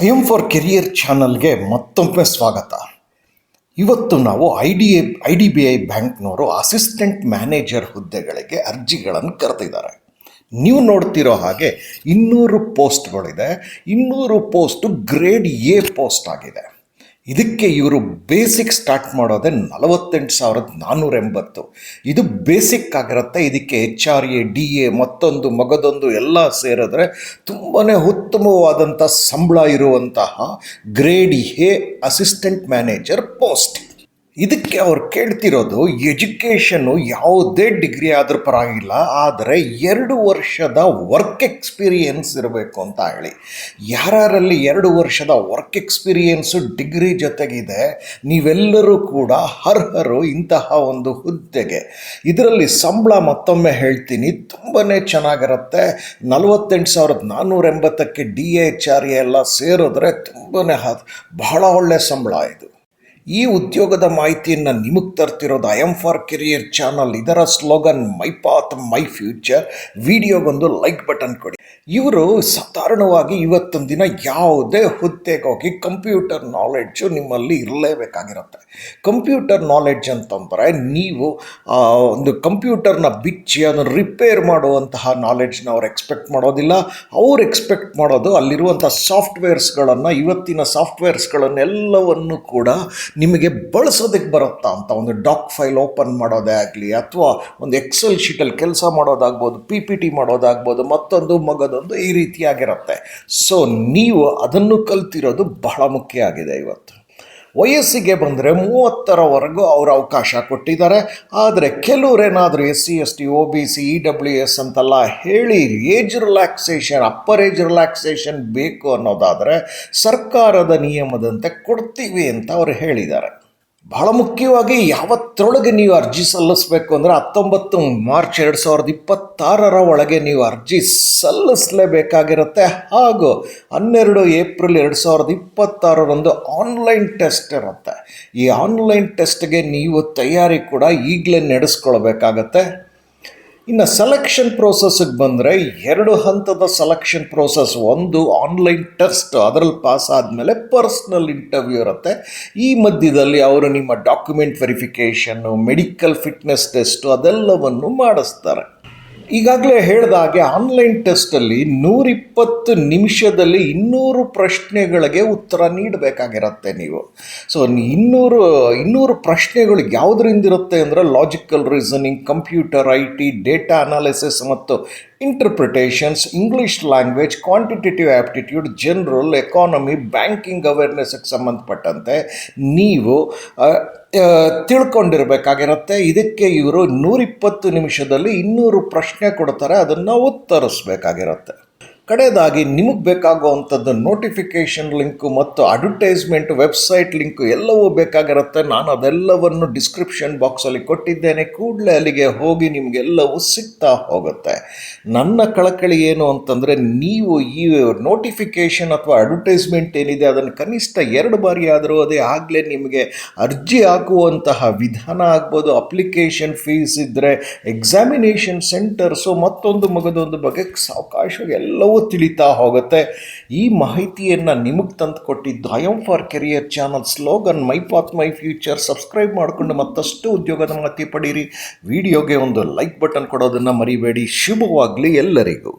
I am for career ಚಾನಲ್ಗೆ ಮತ್ತೊಮ್ಮೆ ಸ್ವಾಗತ. ಇವತ್ತು ನಾವು ಐ ಡಿ ಬಿ ಐ ಬ್ಯಾಂಕ್ನವರು ಅಸಿಸ್ಟೆಂಟ್ ಮ್ಯಾನೇಜರ್ ಹುದ್ದೆಗಳಿಗೆ ಅರ್ಜಿಗಳನ್ನು ಕರೆದಿದ್ದಾರೆ. ನೀವು ನೋಡ್ತಿರೋ ಹಾಗೆ 200 ಪೋಸ್ಟ್ಗಳಿದೆ. 200 ಪೋಸ್ಟು ಗ್ರೇಡ್ ಎ ಪೋಸ್ಟ್ ಆಗಿದೆ. ಇದಕ್ಕೆ ಇವರು ಬೇಸಿಕ್ ಸ್ಟಾರ್ಟ್ ಮಾಡೋದೇ 48,480. ಇದು ಬೇಸಿಕ್ ಆಗಿರುತ್ತೆ. ಇದಕ್ಕೆ HRA DA ಮತ್ತೊಂದು ಮಗದೊಂದು ಎಲ್ಲ ಸೇರಿದ್ರೆ ತುಂಬಾ ಉತ್ತಮವಾದಂಥ ಸಂಬಳ ಇರುವಂತಹ grade A assistant manager post. ಇದಕ್ಕೆ ಅವ್ರು ಕೇಳ್ತಿರೋದು ಎಜುಕೇಷನ್ನು ಯಾವುದೇ ಡಿಗ್ರಿ ಆದರೂ ಪರವಾಗಿಲ್ಲ, ಆದರೆ 2 ವರ್ಷದ ವರ್ಕ್ ಎಕ್ಸ್ಪೀರಿಯೆನ್ಸ್ ಇರಬೇಕು ಅಂತ ಹೇಳಿ. ಯಾರಲ್ಲಿ 2 ವರ್ಷದ ವರ್ಕ್ ಎಕ್ಸ್ಪೀರಿಯೆನ್ಸು ಡಿಗ್ರಿ ಜೊತೆಗಿದೆ ನೀವೆಲ್ಲರೂ ಕೂಡ ಅರ್ಹರು ಇಂತಹ ಒಂದು ಹುದ್ದೆಗೆ. ಇದರಲ್ಲಿ ಸಂಬಳ ಮತ್ತೊಮ್ಮೆ ಹೇಳ್ತೀನಿ, ತುಂಬಾ ಚೆನ್ನಾಗಿರುತ್ತೆ. 48,480ಕ್ಕೆ DA HRA ಎಲ್ಲ ಸೇರಿದ್ರೆ ತುಂಬಾ ಬಹಳ ಒಳ್ಳೆಯ ಸಂಬಳ ಇದು. ಈ ಉದ್ಯೋಗದ ಮಾಹಿತಿಯನ್ನು ನಿಮಗೆ ತರ್ತಿರೋದು I am for career channel. ಇದರ slogan my path my future. ವಿಡಿಯೋಗೊಂದು ಲೈಕ್ ಬಟನ್ ಕೊಡಿ. ಇವರು ಸಾಧಾರಣವಾಗಿ ಇವತ್ತೊಂದು ದಿನ ಯಾವುದೇ ಹುದ್ದೆಗೆ ಹೋಗಿ ಕಂಪ್ಯೂಟರ್ ನಾಲೆಡ್ಜು ನಿಮ್ಮಲ್ಲಿ ಇರಲೇಬೇಕಾಗಿರುತ್ತೆ. ಕಂಪ್ಯೂಟರ್ ನಾಲೆಡ್ಜ್ ಅಂತಂದರೆ ನೀವು ಒಂದು ಕಂಪ್ಯೂಟರ್ನ ಬಿಚ್ಚಿ ಅದನ್ನು ರಿಪೇರ್ ಮಾಡುವಂತಹ ನಾಲೆಡ್ಜ್ನ ಅವ್ರು ಎಕ್ಸ್ಪೆಕ್ಟ್ ಮಾಡೋದಿಲ್ಲ. ಅವ್ರು ಎಕ್ಸ್ಪೆಕ್ಟ್ ಮಾಡೋದು ಅಲ್ಲಿರುವಂಥ ಸಾಫ್ಟ್ವೇರ್ಸ್ಗಳನ್ನು, ಇವತ್ತಿನ ಸಾಫ್ಟ್ವೇರ್ಸ್ಗಳನ್ನೆಲ್ಲವನ್ನು ಕೂಡ ನಿಮಗೆ ಬಳಸೋದಕ್ಕೆ ಬರುತ್ತಾ ಅಂತ. ಒಂದು ಡಾಕ್ ಫೈಲ್ ಓಪನ್ ಮಾಡೋದೇ ಆಗಲಿ, ಅಥವಾ ಒಂದು ಎಕ್ಸೆಲ್ ಶೀಟಲ್ಲಿ ಕೆಲಸ ಮಾಡೋದಾಗ್ಬೋದು, PPT ಮಾಡೋದಾಗ್ಬೋದು, ಮತ್ತೊಂದು ಮಗದೊಂದು ಈ ರೀತಿಯಾಗಿರುತ್ತೆ. ಸೊ ನೀವು ಅದನ್ನು ಕಲ್ತಿರೋದು ಬಹಳ ಮುಖ್ಯ ಆಗಿದೆ. ಇವತ್ತು ವಯಸ್ಸಿಗೆ ಬಂದರೆ 30ರವರೆಗೂ ಅವರು ಅವಕಾಶ ಕೊಟ್ಟಿದ್ದಾರೆ. ಆದರೆ ಕೆಲವರೇನಾದರೂ SC ST OBC EWS ಅಂತೆಲ್ಲ ಹೇಳಿ age relaxation, upper age relaxation ಬೇಕು ಅನ್ನೋದಾದರೆ ಸರ್ಕಾರದ ನಿಯಮದಂತೆ ಕೊಡ್ತೀವಿ ಅಂತ ಅವರು ಹೇಳಿದ್ದಾರೆ. ಬಹಳ ಮುಖ್ಯವಾಗಿ ಯಾವತ್ತರೊಳಗೆ ನೀವು ಅರ್ಜಿ ಸಲ್ಲಿಸಬೇಕು ಅಂದರೆ 19 ಮಾರ್ಚ್ 2026 ಒಳಗೆ ನೀವು ಅರ್ಜಿ ಸಲ್ಲಿಸಲೇಬೇಕಾಗಿರುತ್ತೆ. ಹಾಗೂ 12 ಏಪ್ರಿಲ್ 2026 ಆನ್ಲೈನ್ ಟೆಸ್ಟ್ ಇರುತ್ತೆ. ಈ ಆನ್ಲೈನ್ ಟೆಸ್ಟ್ಗೆ ನೀವು ತಯಾರಿ ಕೂಡ ಈಗಲೇ ನಡೆಸ್ಕೊಳ್ಬೇಕಾಗತ್ತೆ. ಇನ್ನು ಸೆಲೆಕ್ಷನ್ ಪ್ರೋಸೆಸ್ಗೆ ಬಂದರೆ 2 ಹಂತದ ಸೆಲೆಕ್ಷನ್ ಪ್ರೋಸೆಸ್. ಒಂದು ಆನ್ಲೈನ್ ಟೆಸ್ಟ್, ಅದರಲ್ಲಿ ಪಾಸ್ ಆದಮೇಲೆ ಪರ್ಸ್ನಲ್ ಇಂಟರ್ವ್ಯೂ ಇರುತ್ತೆ. ಈ ಮಧ್ಯದಲ್ಲಿ ಅವರು ನಿಮ್ಮ document verification, medical fitness test ಅದೆಲ್ಲವನ್ನು ಮಾಡಿಸ್ತಾರೆ. ಈಗಾಗಲೇ ಹೇಳಿದ ಹಾಗೆ ಆನ್ಲೈನ್ ಟೆಸ್ಟಲ್ಲಿ 120 ನಿಮಿಷದಲ್ಲಿ 200 ಪ್ರಶ್ನೆಗಳಿಗೆ ಉತ್ತರ ನೀಡಬೇಕಾಗಿರುತ್ತೆ ನೀವು. ಸೊ 200 ಪ್ರಶ್ನೆಗಳು ಯಾವುದರಿಂದ ಇರುತ್ತೆ ಅಂದರೆ logical reasoning, computer IT, data analysis ಮತ್ತು interpretations, English language, quantitative aptitude, general, economy, banking ಅವೇರ್ನೆಸ್ಗೆ ಸಂಬಂಧಪಟ್ಟಂತೆ ನೀವು ತಿಳ್ಕೊಂಡಿರಬೇಕಾಗಿರುತ್ತೆ. ಇದಕ್ಕೆ ಇವರು 120 ನಿಮಿಷದಲ್ಲಿ 200 ಪ್ರಶ್ನೆ ಕೊಡ್ತಾರೆ, ಅದನ್ನು ಉತ್ತರಿಸಬೇಕಾಗಿರುತ್ತೆ. ಕಡೆಯದಾಗಿ ನಿಮಗೆ ಬೇಕಾಗುವಂಥದ್ದು ನೋಟಿಫಿಕೇಷನ್ ಲಿಂಕು ಮತ್ತು ಅಡ್ವರ್ಟೈಸ್ಮೆಂಟ್ ವೆಬ್ಸೈಟ್ ಲಿಂಕು ಎಲ್ಲವೂ ಬೇಕಾಗಿರುತ್ತೆ. ನಾನು ಅದೆಲ್ಲವನ್ನು ಡಿಸ್ಕ್ರಿಪ್ಷನ್ ಬಾಕ್ಸಲ್ಲಿ ಕೊಟ್ಟಿದ್ದೇನೆ. ಕೂಡಲೇ ಅಲ್ಲಿಗೆ ಹೋಗಿ ನಿಮಗೆಲ್ಲವೂ ಸಿಗ್ತಾ ಹೋಗುತ್ತೆ. ನನ್ನ ಕಳಕಳಿ ಏನು ಅಂತಂದರೆ, ನೀವು ಈ ನೋಟಿಫಿಕೇಷನ್ ಅಥವಾ ಅಡ್ವರ್ಟೈಸ್ಮೆಂಟ್ ಏನಿದೆ ಅದನ್ನು ಕನಿಷ್ಠ 2 ಬಾರಿ ಆದರೂ ಅದೇ ಆಗಲೇ ನಿಮಗೆ ಅರ್ಜಿ ಹಾಕುವಂತಹ ವಿಧಾನ ಆಗ್ಬೋದು, ಅಪ್ಲಿಕೇಶನ್ ಫೀಸ್ ಇದ್ದರೆ, ಎಕ್ಸಾಮಿನೇಷನ್ ಸೆಂಟರ್ಸು, ಮತ್ತೊಂದು ಮಗದೊಂದು ಬಗ್ಗೆ ಸಾವಕಾಶ ಎಲ್ಲವೂ ತಿಳಿತಾ ಹೋಗುತ್ತೆ. ಈ ಮಾಹಿತಿಯನ್ನು ನಿಮಗೆ ತಂದು ಕೊಟ್ಟಿದ್ದು I am for career channel. Slogan my path my future. Subscribe ಮಾಡಿಕೊಂಡು ಮತ್ತಷ್ಟು ಉದ್ಯೋಗದ ಮಾಹಿತಿ ಪಡೀರಿ. ವಿಡಿಯೋಗೆ ಒಂದು ಲೈಕ್ ಬಟನ್ ಕೊಡೋದನ್ನು ಮರಿಬೇಡಿ. ಶುಭವಾಗಲಿ ಎಲ್ಲರಿಗೂ.